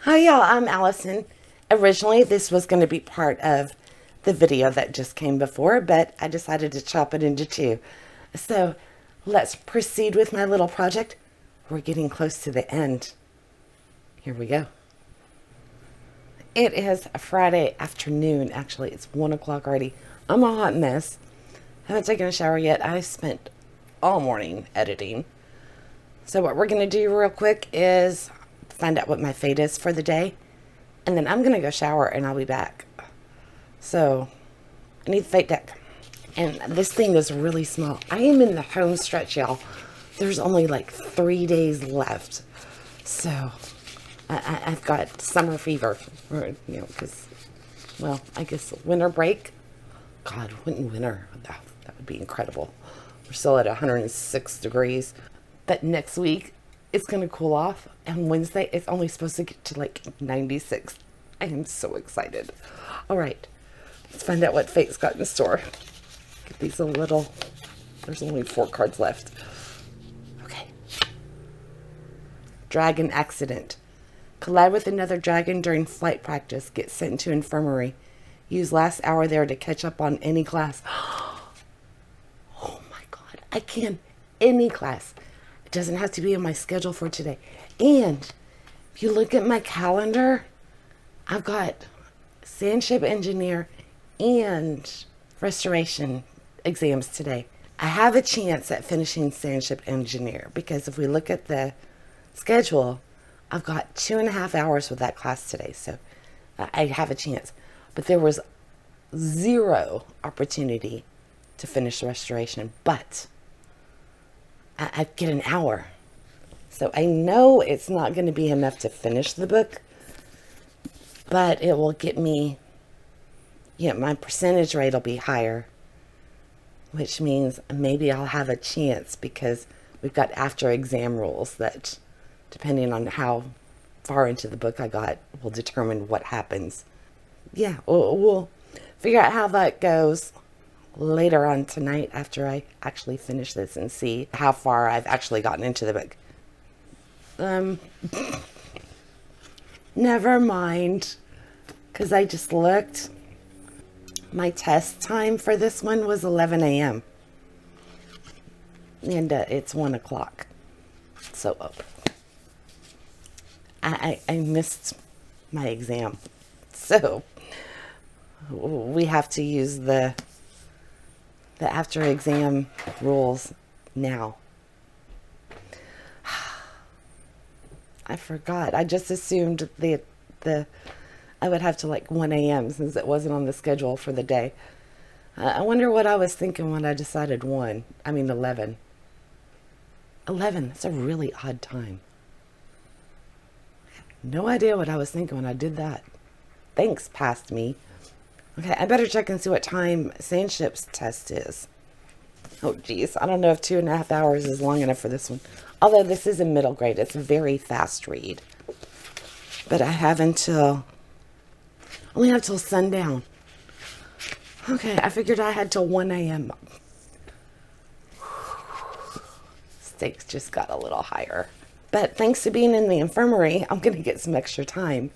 Hi y'all, I'm Allison. Originally this was going to be part of the video that just came before, but I decided to chop it into two. So let's proceed with my little project. We're getting close to the end. Here we go. It is a Friday afternoon, actually. It's 1 o'clock already. I'm a hot mess. Haven't taken a shower yet. I spent all morning editing. So what we're going to do real quick is find out what my fate is for the day. And then I'm going to go shower and I'll be back. So I need the fate deck. And this thing is really small. I am in the home stretch, y'all. There's only like 3 days left. So I've got summer fever. Because, well, I guess winter break. God, wouldn't winter? That would be incredible. We're still at 106 degrees. But next week, it's going to cool off. And Wednesday, it's only supposed to get to like 96. I am so excited. All right. Let's find out what fate's got in store. Get these a little... There's only 4 cards left. Okay. Dragon accident. Collide with another dragon during flight practice. Get sent into infirmary. Use last hour there to catch up on any class. Oh my God. I can. Any class. It doesn't have to be in my schedule for today. And if you look at my calendar, I've got Sandship Engineer and Restoration exams today. I have a chance at finishing Sandship Engineer because if we look at the schedule, I've got 2.5 hours with that class today. So I have a chance. But there was 0 opportunity to finish Restoration. But I get an hour. So I know it's not going to be enough to finish the book, but it will get me, my percentage rate will be higher, which means maybe I'll have a chance because we've got after exam rules that, depending on how far into the book I got, will determine what happens. Yeah, we'll figure out how that goes later on tonight after I actually finish this and see how far I've actually gotten into the book. Never mind, because I just looked. My test time for this one was 11 a.m. And it's 1 o'clock. So I missed my exam. So we have to use the after exam rules now. I forgot. I just assumed the I would have to like 1 a.m. since it wasn't on the schedule for the day. I wonder what I was thinking when I decided 11. 11, that's a really odd time. No idea what I was thinking when I did that. Thanks, past me. Okay, I better check and see what time Sandship's test is. Oh, geez. I don't know if 2.5 hours is long enough for this one. Although this is a middle grade. It's a very fast read. But I only have till sundown. Okay, I figured I had till 1 a.m. Stakes just got a little higher. But thanks to being in the infirmary, I'm going to get some extra time.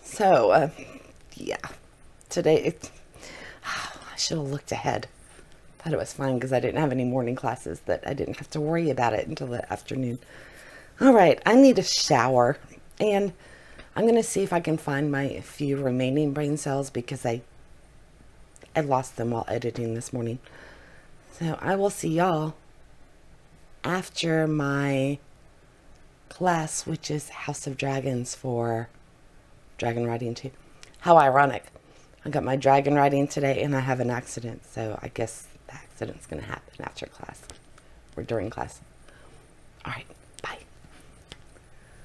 So, yeah. Today, I should have looked ahead. Thought it was fine because I didn't have any morning classes that I didn't have to worry about it until the afternoon. All right, I need a shower. And I'm going to see if I can find my few remaining brain cells because I lost them while editing this morning. So I will see y'all after my class, which is House of Dragons for Dragon Riding 2. How ironic. I got my dragon riding today and I have an accident. So I guess the accident's going to happen after class or during class. All right. Bye.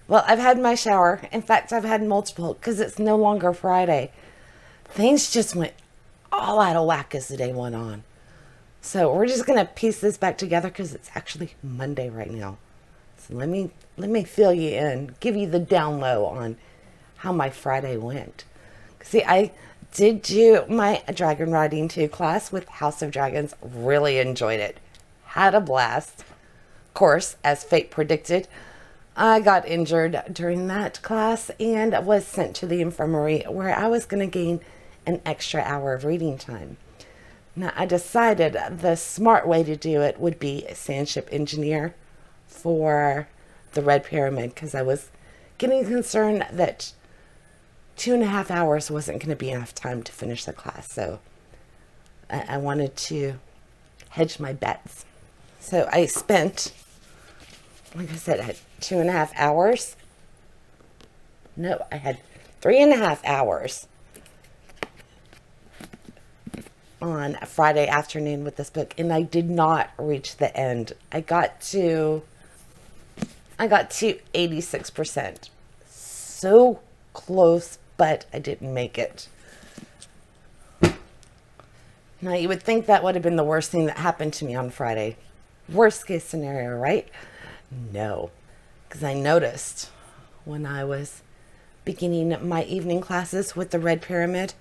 Well, I've had my shower. In fact, I've had multiple because it's no longer Friday. Things just went all out of whack as the day went on. So we're just going to piece this back together because it's actually Monday right now. So let me fill you in, give you the down low on how my Friday went. See, I did do my Dragon Riding 2 class with House of Dragons. Really enjoyed it. Had a blast. Of course, as fate predicted, I got injured during that class and was sent to the infirmary where I was going to gain an extra hour of reading time. Now, I decided the smart way to do it would be a sandship engineer for the Red Pyramid, because I was getting concerned that 2.5 hours wasn't going to be enough time to finish the class. So I wanted to hedge my bets. So I spent, like I said, I had 2.5 hours. No, I had 3.5 hours on a Friday afternoon with this book, and I did not reach the end. I got to 86%. So close, but I didn't make it. Now, you would think that would have been the worst thing that happened to me on Friday. Worst case scenario, right? No, because I noticed when I was beginning my evening classes with the Red Pyramid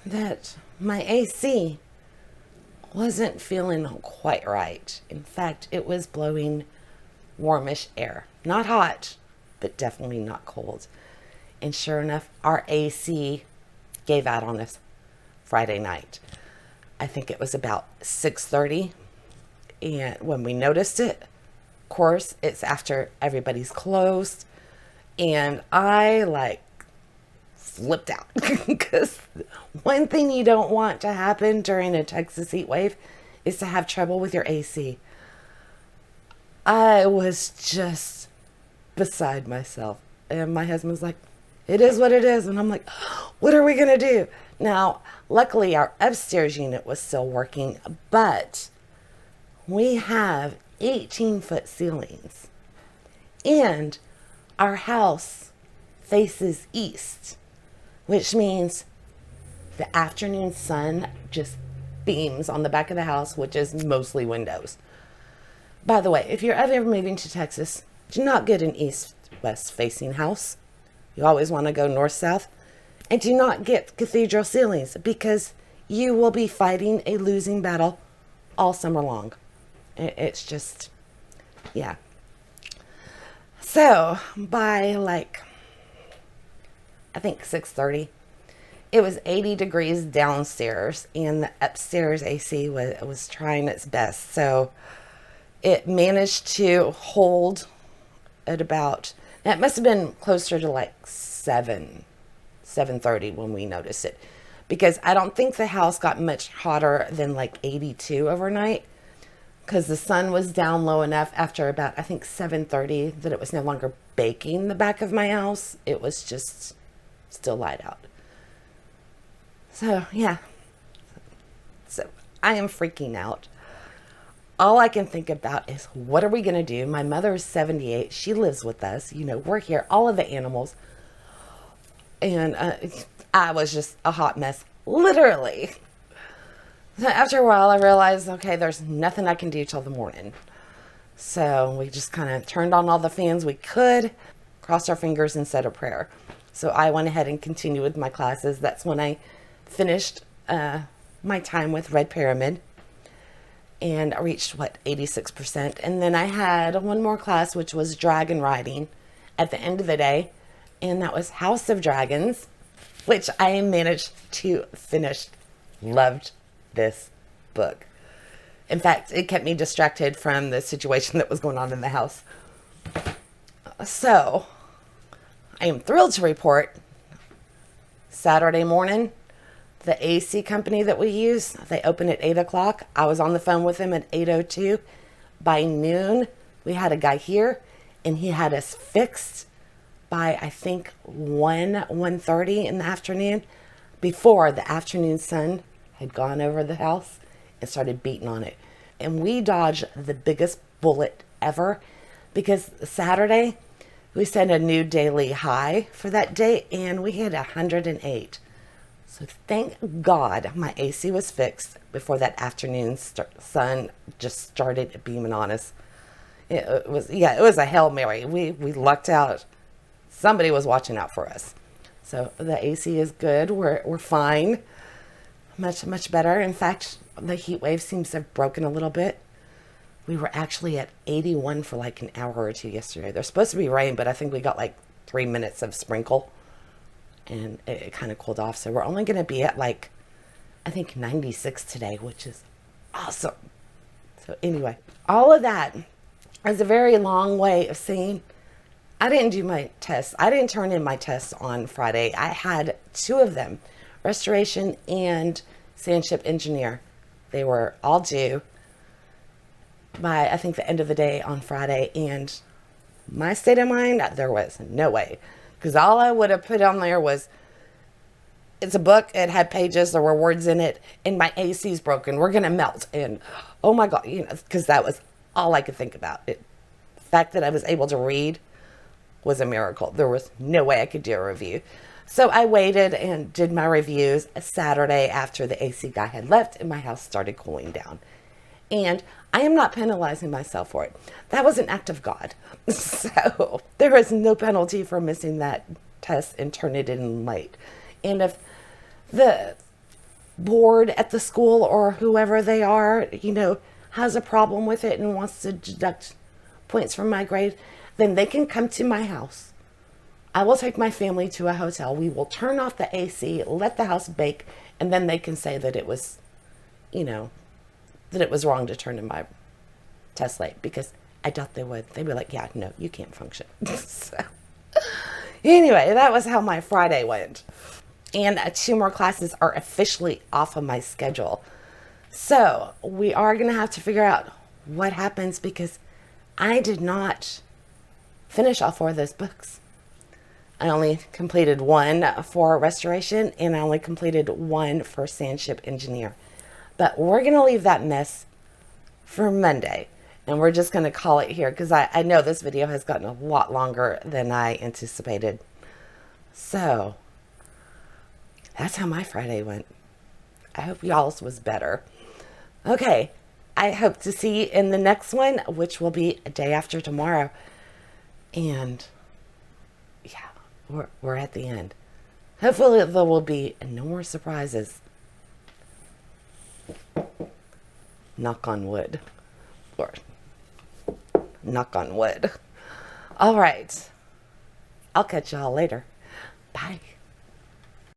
that my AC wasn't feeling quite right. In fact, it was blowing warmish air. Not hot, but definitely not cold. And sure enough, our AC gave out on us Friday night. I think it was about 6:30. And when we noticed it, of course, it's after everybody's closed. And I flipped out because one thing you don't want to happen during a Texas heat wave is to have trouble with your AC. I was just beside myself. And my husband's like, it is what it is. And I'm like, what are we going to do? Now, luckily, our upstairs unit was still working, but we have 18-foot ceilings. And our house faces east, which means the afternoon sun just beams on the back of the house, which is mostly windows. By the way, if you're ever moving to Texas, do not get an east-west facing house. You always want to go north-south. And do not get cathedral ceilings, because you will be fighting a losing battle all summer long. It's just, yeah. So by I think 6:30, it was 80 degrees downstairs, and the upstairs AC was trying its best. So it managed to hold at about, it must have been closer to 7:30 when we noticed it, because I don't think the house got much hotter than 82 overnight, because the sun was down low enough after about, I think, 7:30 that it was no longer baking the back of my house. It was just still light out. So yeah, so I am freaking out. All I can think about is, what are we going to do? My mother is 78. She lives with us. We're here, all of the animals. And I was just a hot mess, literally. So after a while, I realized, okay, there's nothing I can do till the morning. So we just kind of turned on all the fans we could, crossed our fingers, and said a prayer. So I went ahead and continued with my classes. That's when I finished my time with Red Pyramid. And I reached, 86%. And then I had one more class, which was dragon riding at the end of the day. And that was House of Dragons, which I managed to finish. Loved this book. In fact, it kept me distracted from the situation that was going on in the house. So, I am thrilled to report Saturday morning, the AC company that we use, they open at 8 o'clock. I was on the phone with them at 8:02. By noon, we had a guy here, and he had us fixed by, I think, 1:30 in the afternoon, before the afternoon sun had gone over the house and started beating on it. And we dodged the biggest bullet ever, because Saturday, we set a new daily high for that day, and we hit 108. So thank God my AC was fixed before that afternoon sun just started beaming on us. It was a Hail Mary. We lucked out. Somebody was watching out for us. So the AC is good. We're fine. Much better. In fact, the heat wave seems to have broken a little bit. We were actually at 81 for like an hour or two yesterday. There's supposed to be rain, but I think we got like 3 minutes of sprinkle and it kind of cooled off. So we're only going to be at like, I think 96 today, which is awesome. So anyway, all of that is a very long way of saying I didn't do my tests. I didn't turn in my tests on Friday. I had 2 of them, restoration and sandship engineer. They were all due by, I think, the end of the day on Friday. And my state of mind, there was no way. Because all I would have put on there was, it's a book, it had pages, there were words in it, and my AC's broken. We're going to melt. And oh my God, because that was all I could think about. The fact that I was able to read was a miracle. There was no way I could do a review. So I waited and did my reviews Saturday after the AC guy had left and my house started cooling down. And I am not penalizing myself for it. That was an act of God. So there is no penalty for missing that test and turning it in late. And if the board at the school or whoever they are, has a problem with it and wants to deduct points from my grade, then they can come to my house. I will take my family to a hotel. We will turn off the AC, let the house bake, and then they can say that it was, that it was wrong to turn in my test late, because I doubt they would. They'd be like, yeah, no, you can't function. So anyway, that was how my Friday went. And 2 more classes are officially off of my schedule. So we are going to have to figure out what happens, because I did not finish all 4 of those books. I only completed 1 for restoration, and I only completed 1 for sandship engineer. But we're going to leave that mess for Monday, and we're just going to call it here, because I know this video has gotten a lot longer than I anticipated. So that's how my Friday went. I hope y'all's was better. Okay, I hope to see you in the next one, which will be a day after tomorrow. And yeah, we're at the end. Hopefully there will be no more surprises. Knock on wood. Or knock on wood. All right. I'll catch y'all later. Bye.